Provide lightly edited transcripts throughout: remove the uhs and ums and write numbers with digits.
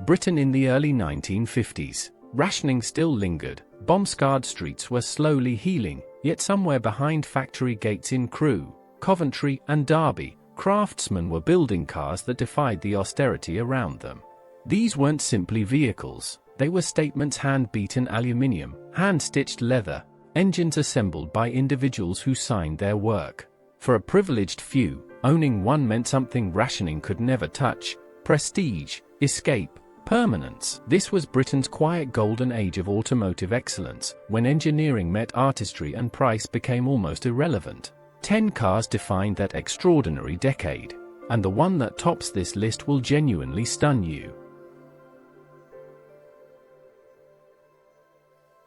Britain in the early 1950s. Rationing still lingered, bomb-scarred streets were slowly healing, yet somewhere behind factory gates in Crewe, Coventry and Derby, craftsmen were building cars that defied the austerity around them. These weren't simply vehicles, they were statements: hand-beaten aluminium, hand-stitched leather, engines assembled by individuals who signed their work. For a privileged few, owning one meant something rationing could never touch: prestige, escape, permanence. This was Britain's quiet golden age of automotive excellence, when engineering met artistry and price became almost irrelevant. 10 cars defined that extraordinary decade, and the one that tops this list will genuinely stun you.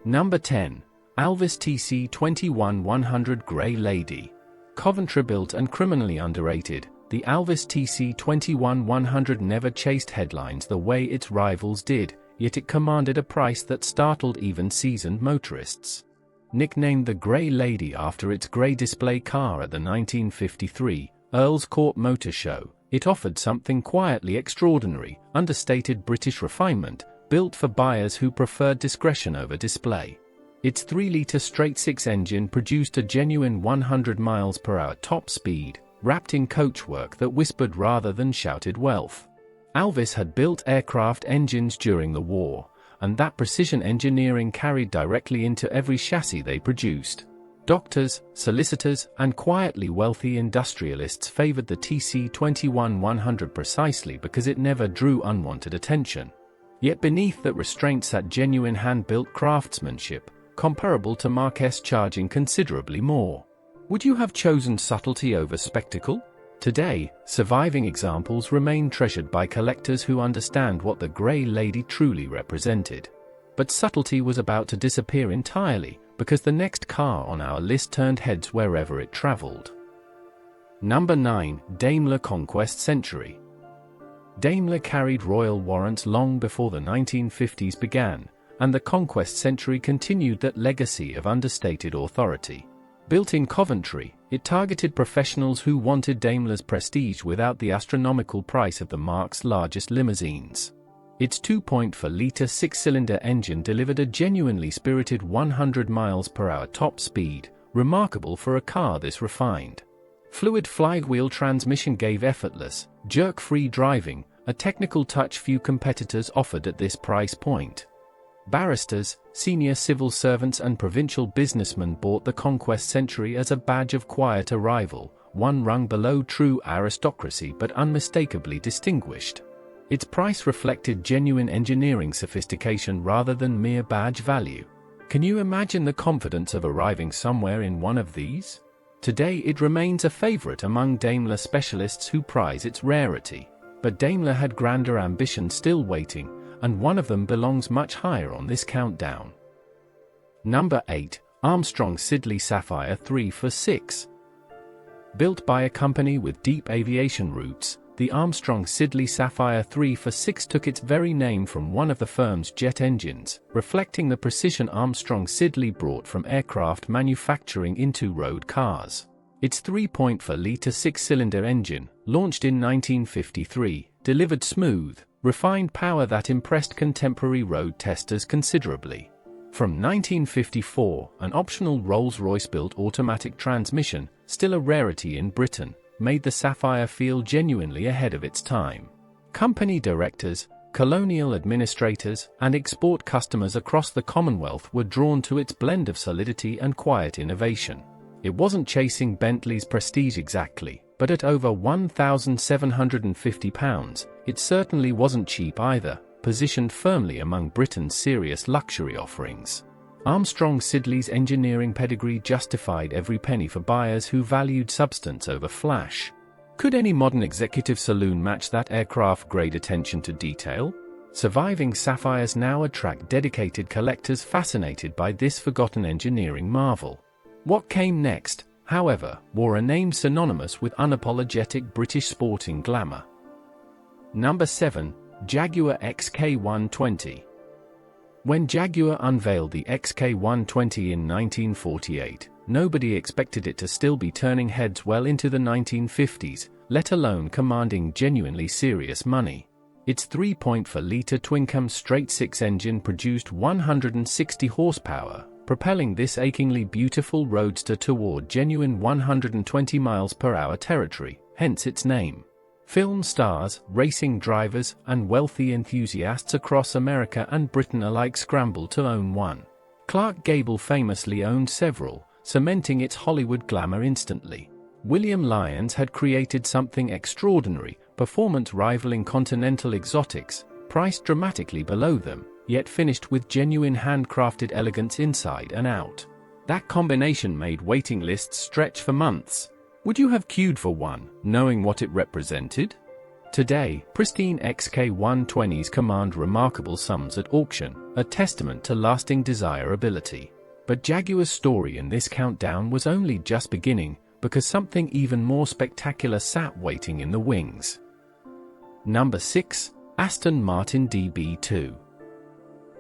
Number 10. Alvis TC21100 Grey Lady. Coventry-built and criminally underrated, the Alvis TC21100 never chased headlines the way its rivals did, yet it commanded a price that startled even seasoned motorists. Nicknamed the Grey Lady after its grey display car at the 1953 Earl's Court Motor Show, it offered something quietly extraordinary: understated British refinement, built for buyers who preferred discretion over display. Its 3-litre straight-six engine produced a genuine 100 mph top speed, wrapped in coachwork that whispered rather than shouted wealth. Alvis had built aircraft engines during the war, and that precision engineering carried directly into every chassis they produced. Doctors, solicitors, and quietly wealthy industrialists favored the TC21100 precisely because it never drew unwanted attention. Yet beneath that restraint sat genuine hand-built craftsmanship, comparable to Marquess charging considerably more. Would you have chosen subtlety over spectacle? Today, surviving examples remain treasured by collectors who understand what the Grey Lady truly represented. But subtlety was about to disappear entirely, because the next car on our list turned heads wherever it traveled. Number 9. Daimler Conquest Century. Daimler carried royal warrants long before the 1950s began, and the Conquest Century continued that legacy of understated authority. Built in Coventry, it targeted professionals who wanted Daimler's prestige without the astronomical price of the marque's largest limousines. Its 2.4-litre six-cylinder engine delivered a genuinely spirited 100 mph top speed, remarkable for a car this refined. Fluid flywheel transmission gave effortless, jerk-free driving, a technical touch few competitors offered at this price point. Barristers, senior civil servants and provincial businessmen bought the Conquest Century as a badge of quiet arrival, one rung below true aristocracy but unmistakably distinguished. Its price reflected genuine engineering sophistication rather than mere badge value. Can you imagine the confidence of arriving somewhere in one of these? Today it remains a favorite among Daimler specialists who prize its rarity. But Daimler had grander ambitions still waiting, and one of them belongs much higher on this countdown. Number 8. Armstrong Siddeley Sapphire 3x6. Built by a company with deep aviation roots, the Armstrong Siddeley Sapphire 3x6 took its very name from one of the firm's jet engines, reflecting the precision Armstrong Siddeley brought from aircraft manufacturing into road cars. Its 3.4-litre six-cylinder engine, launched in 1953, delivered smooth, refined power that impressed contemporary road testers considerably. From 1954, an optional Rolls-Royce built automatic transmission, still a rarity in Britain, made the Sapphire feel genuinely ahead of its time. Company directors, colonial administrators, and export customers across the Commonwealth were drawn to its blend of solidity and quiet innovation. It wasn't chasing Bentley's prestige exactly, but at over £1,750, it certainly wasn't cheap either, positioned firmly among Britain's serious luxury offerings. Armstrong Siddeley's engineering pedigree justified every penny for buyers who valued substance over flash. Could any modern executive saloon match that aircraft-grade attention to detail? Surviving Sapphires now attract dedicated collectors fascinated by this forgotten engineering marvel. What came next, however, wore a name synonymous with unapologetic British sporting glamour. Number 7. Jaguar XK120. When Jaguar unveiled the XK120 in 1948, nobody expected it to still be turning heads well into the 1950s, let alone commanding genuinely serious money. Its 3.4-litre twin-cam straight-six engine produced 160 horsepower, propelling this achingly beautiful roadster toward genuine 120 miles per hour territory, hence its name. Film stars, racing drivers, and wealthy enthusiasts across America and Britain alike scrambled to own one. Clark Gable famously owned several, cementing its Hollywood glamour instantly. William Lyons had created something extraordinary, performance rivaling Continental exotics, priced dramatically below them, yet finished with genuine handcrafted elegance inside and out. That combination made waiting lists stretch for months. Would you have queued for one, knowing what it represented? Today, pristine XK120s command remarkable sums at auction, a testament to lasting desirability. But Jaguar's story in this countdown was only just beginning, because something even more spectacular sat waiting in the wings. Number 6. Aston Martin DB2.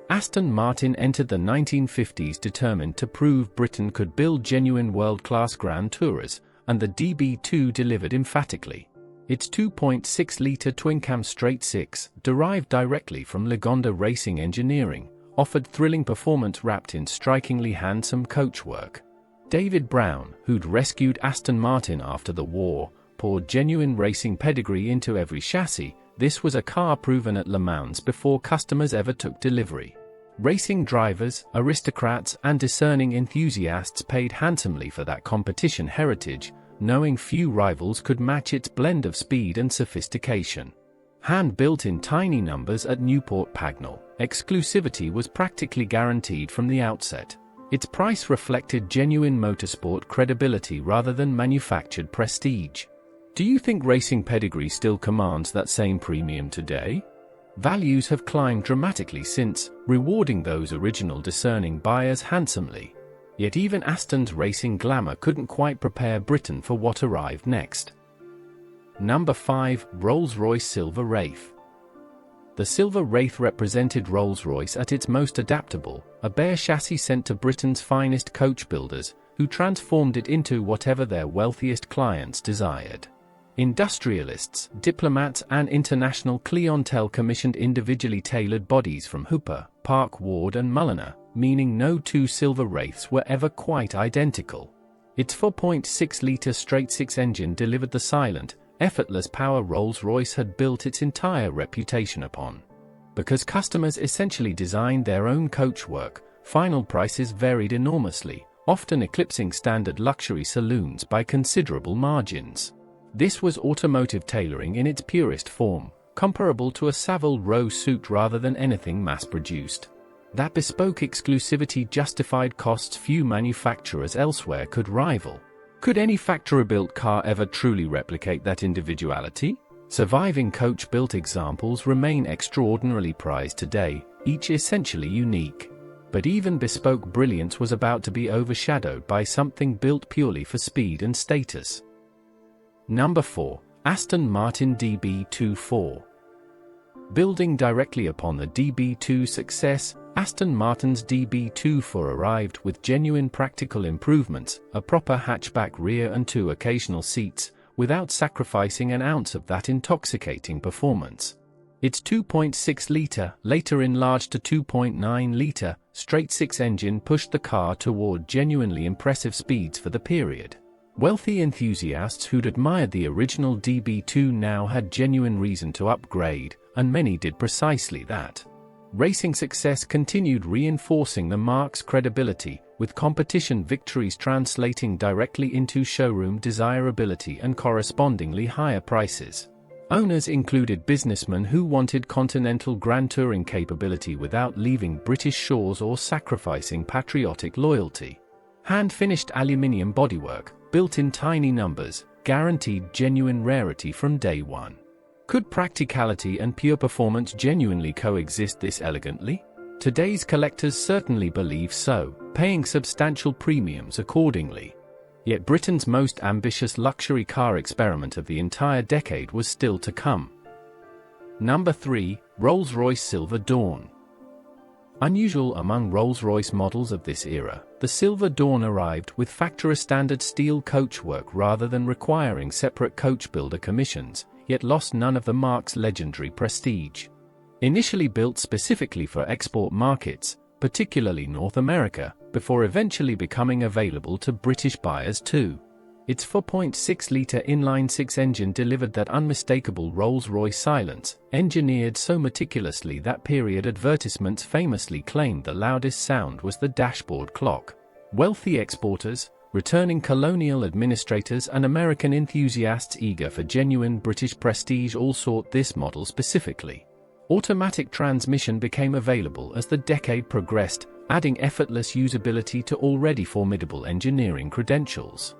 Aston Martin entered the 1950s determined to prove Britain could build genuine world-class Grand Tourers, and the DB2 delivered emphatically. Its 2.6-litre twin-cam straight-six, derived directly from Lagonda Racing Engineering, offered thrilling performance wrapped in strikingly handsome coachwork. David Brown, who'd rescued Aston Martin after the war, poured genuine racing pedigree into every chassis. This was a car proven at Le Mans before customers ever took delivery. Racing drivers, aristocrats, and discerning enthusiasts paid handsomely for that competition heritage, knowing few rivals could match its blend of speed and sophistication. Hand-built in tiny numbers at Newport Pagnell, exclusivity was practically guaranteed from the outset. Its price reflected genuine motorsport credibility rather than manufactured prestige. Do you think racing pedigree still commands that same premium today? Values have climbed dramatically since, rewarding those original discerning buyers handsomely. Yet even Aston's racing glamour couldn't quite prepare Britain for what arrived next. Number 5. Rolls-Royce Silver Wraith. The Silver Wraith represented Rolls-Royce at its most adaptable, a bare chassis sent to Britain's finest coach builders, who transformed it into whatever their wealthiest clients desired. Industrialists, diplomats, and international clientele commissioned individually tailored bodies from Hooper, Park Ward, and Mulliner, meaning no two Silver Wraiths were ever quite identical. Its 4.6-litre straight-six engine delivered the silent, effortless power Rolls-Royce had built its entire reputation upon. Because customers essentially designed their own coachwork, final prices varied enormously, often eclipsing standard luxury saloons by considerable margins. This was automotive tailoring in its purest form, comparable to a Savile Row suit rather than anything mass-produced. That bespoke exclusivity justified costs few manufacturers elsewhere could rival. Could any factory-built car ever truly replicate that individuality? Surviving coach-built examples remain extraordinarily prized today, each essentially unique. But even bespoke brilliance was about to be overshadowed by something built purely for speed and status. Number 4. Aston Martin DB2. Building directly upon the DB2's success, Aston Martin's DB2 arrived with genuine practical improvements, a proper hatchback rear and 2 occasional seats, without sacrificing an ounce of that intoxicating performance. Its 2.6-litre, later enlarged to 2.9-litre, straight-six engine pushed the car toward genuinely impressive speeds for the period. Wealthy enthusiasts who'd admired the original DB2 now had genuine reason to upgrade, and many did precisely that. Racing success continued reinforcing the marque's credibility, with competition victories translating directly into showroom desirability and correspondingly higher prices. Owners included businessmen who wanted Continental Grand Touring capability without leaving British shores or sacrificing patriotic loyalty. Hand-finished aluminium bodywork, built in tiny numbers, guaranteed genuine rarity from day one. Could practicality and pure performance genuinely coexist this elegantly? Today's collectors certainly believe so, paying substantial premiums accordingly. Yet Britain's most ambitious luxury car experiment of the entire decade was still to come. Number 3. Rolls-Royce Silver Dawn. Unusual among Rolls-Royce models of this era, the Silver Dawn arrived with factory-standard steel coachwork rather than requiring separate coach builder commissions, yet lost none of the marque's legendary prestige. Initially built specifically for export markets, particularly North America, before eventually becoming available to British buyers too. Its 4.6-litre inline-six engine delivered that unmistakable Rolls-Royce silence, engineered so meticulously that period advertisements famously claimed the loudest sound was the dashboard clock. Wealthy exporters, returning colonial administrators and American enthusiasts eager for genuine British prestige all sought this model specifically. Automatic transmission became available as the decade progressed, adding effortless usability to already formidable engineering credentials.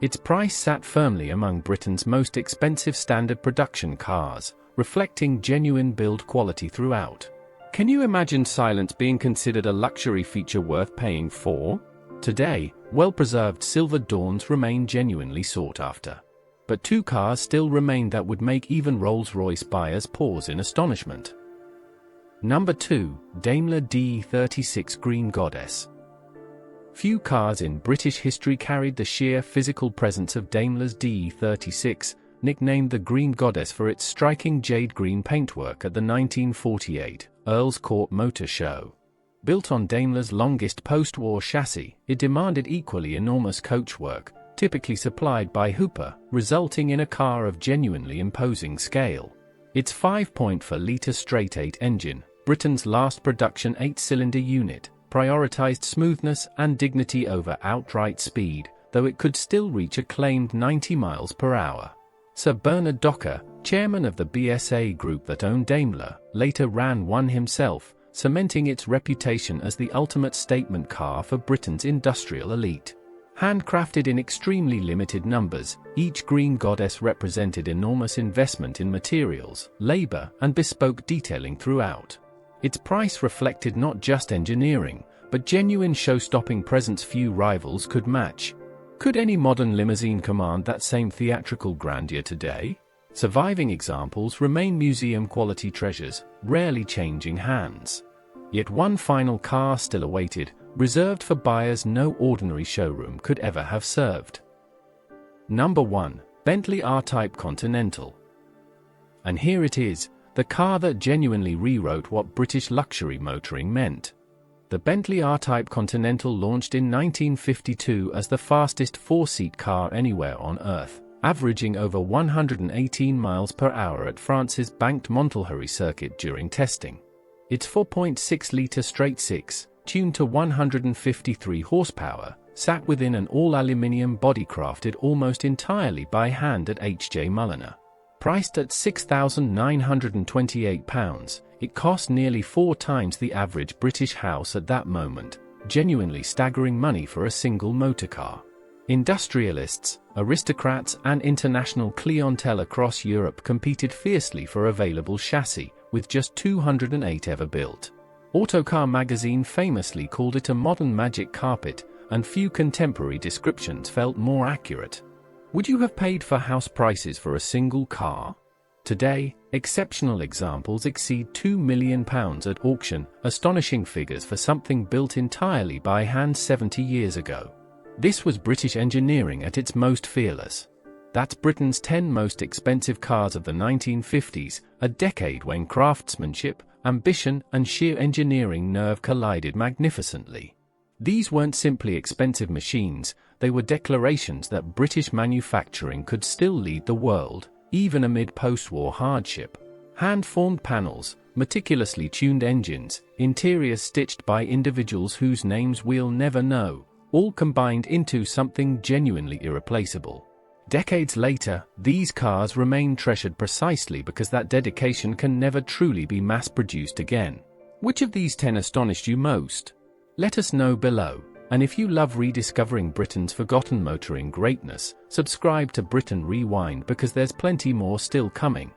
Its price sat firmly among Britain's most expensive standard production cars, reflecting genuine build quality throughout. Can you imagine silence being considered a luxury feature worth paying for? Today, well-preserved silver dawns remain genuinely sought after. But two cars still remain that would make even Rolls-Royce buyers pause in astonishment. Number 2, Daimler DE36 Green Goddess. Few cars in British history carried the sheer physical presence of Daimler's DE36, nicknamed the Green Goddess for its striking jade green paintwork at the 1948 Earl's Court Motor Show. Built on Daimler's longest post-war chassis, it demanded equally enormous coachwork, typically supplied by Hooper, resulting in a car of genuinely imposing scale. Its 5.4-litre straight-eight engine, Britain's last production 8-cylinder unit, prioritized smoothness and dignity over outright speed, though it could still reach a claimed 90 miles per hour. Sir Bernard Docker, chairman of the BSA group that owned Daimler, later ran one himself, cementing its reputation as the ultimate statement car for Britain's industrial elite. Handcrafted in extremely limited numbers, each Green Goddess represented enormous investment in materials, labor, and bespoke detailing throughout. Its price reflected not just engineering, but genuine show-stopping presence few rivals could match. Could any modern limousine command that same theatrical grandeur today? Surviving examples remain museum-quality treasures, rarely changing hands. Yet one final car still awaited, reserved for buyers no ordinary showroom could ever have served. Number 1, Bentley R-Type Continental. And here it is, the car that genuinely rewrote what British luxury motoring meant. The Bentley R-Type Continental launched in 1952 as the fastest four-seat car anywhere on Earth, averaging over 118 miles per hour at France's banked Montelheri circuit during testing. Its 4.6-litre straight-six, tuned to 153 horsepower, sat within an all-aluminium body crafted almost entirely by hand at H.J. Mulliner. Priced at £6,928, it cost nearly 4 times the average British house at that moment, genuinely staggering money for a single motorcar. Industrialists, aristocrats, and international clientele across Europe competed fiercely for available chassis, with just 208 ever built. Autocar magazine famously called it a modern magic carpet, and few contemporary descriptions felt more accurate. Would you have paid for house prices for a single car? Today, exceptional examples exceed £2 million at auction, astonishing figures for something built entirely by hand 70 years ago. This was British engineering at its most fearless. That's Britain's 10 most expensive cars of the 1950s, a decade when craftsmanship, ambition, and sheer engineering nerve collided magnificently. These weren't simply expensive machines, they were declarations that British manufacturing could still lead the world, even amid post-war hardship. Hand-formed panels, meticulously tuned engines, interiors stitched by individuals whose names we'll never know, all combined into something genuinely irreplaceable. Decades later, these cars remain treasured precisely because that dedication can never truly be mass-produced again. Which of these 10 astonished you most? Let us know below. And if you love rediscovering Britain's forgotten motoring greatness, subscribe to Britain Rewind because there's plenty more still coming.